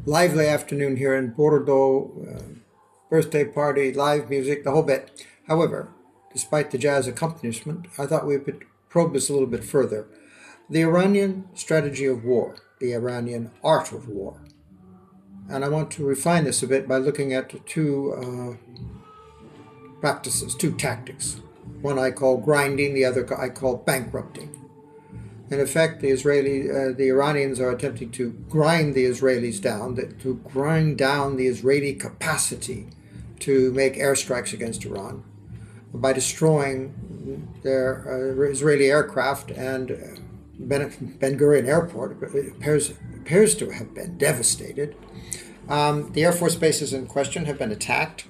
lively afternoon here in Bordeaux, birthday party, live music, the whole bit. However, despite the jazz accompaniment, I thought we could probe this a little bit further. The Iranian strategy of war, the Iranian art of war. And I want to refine this a bit by looking at two practices, two tactics. One I call grinding, the other I call bankrupting. In effect, the Iranians are attempting to grind the Israelis down, to grind down the Israeli capacity to make airstrikes against Iran by destroying their Israeli aircraft, and Ben Gurion Airport appears to have been devastated. The Air Force bases in question have been attacked.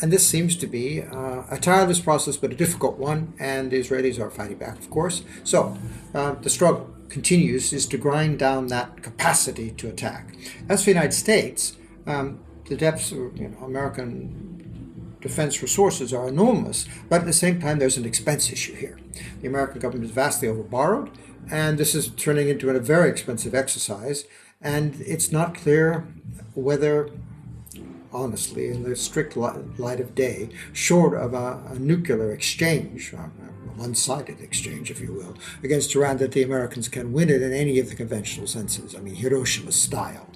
And this seems to be a tireless process, but a difficult one, and the Israelis are fighting back, of course. So the struggle continues, is to grind down that capacity to attack. As for the United States, the depths of American defense resources are enormous, but at the same time there's an expense issue here. The American government is vastly overborrowed, and this is turning into a very expensive exercise, and it's not clear whether, honestly, in the strict light of day, short of a nuclear exchange, a one-sided exchange, if you will, against Iran, that the Americans can win it in any of the conventional senses. I mean, Hiroshima style.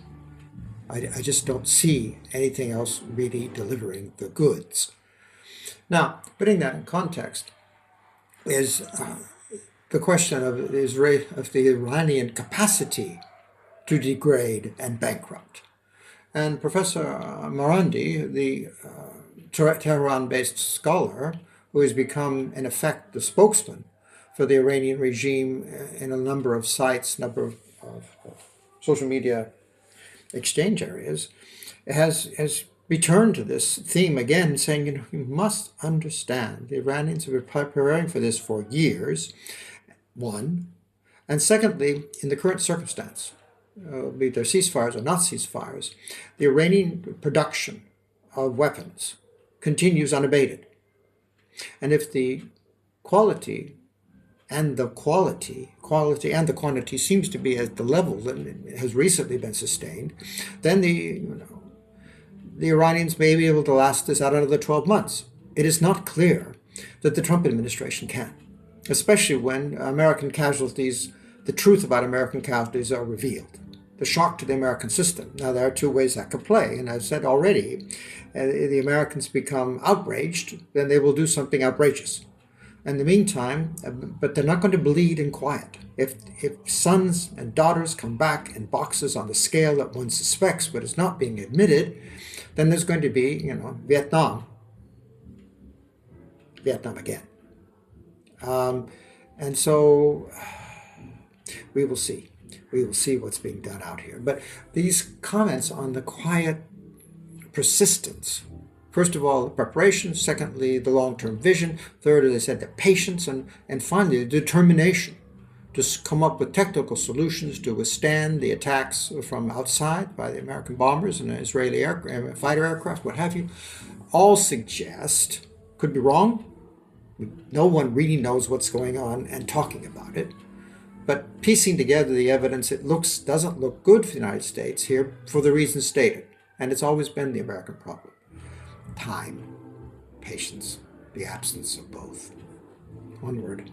I just don't see anything else really delivering the goods. Now, putting that in context is the question of the Iranian capacity to degrade and bankrupt. And Professor Morandi, the Tehran-based scholar, who has become, in effect, the spokesman for the Iranian regime in a number of sites, number of social media exchange areas, has returned to this theme again, saying, you must understand, the Iranians have been preparing for this for years, one, and secondly, in the current circumstance, be there ceasefires or not ceasefires, the Iranian production of weapons continues unabated. And if the quality and the quantity seems to be at the level that has recently been sustained, then the Iranians may be able to last this out another 12 months. It is not clear that the Trump administration can, especially when the truth about American casualties are revealed. The shock to the American system. Now, there are two ways that could play, and I've said already, the Americans become outraged, then they will do something outrageous. In the meantime, but they're not going to bleed in quiet. If sons and daughters come back in boxes on the scale that one suspects but is not being admitted, then there's going to be, Vietnam again. And so we will see. We will see what's being done out here. But these comments on the quiet persistence, first of all, the preparation, secondly, the long-term vision, third, as I said, the patience, and finally, the determination to come up with technical solutions to withstand the attacks from outside by the American bombers and the Israeli fighter aircraft, what have you, all suggest, could be wrong, no one really knows what's going on and talking about it, but piecing together the evidence, it doesn't look good for the United States here for the reasons stated. And it's always been the American problem. Time, patience, the absence of both. One word.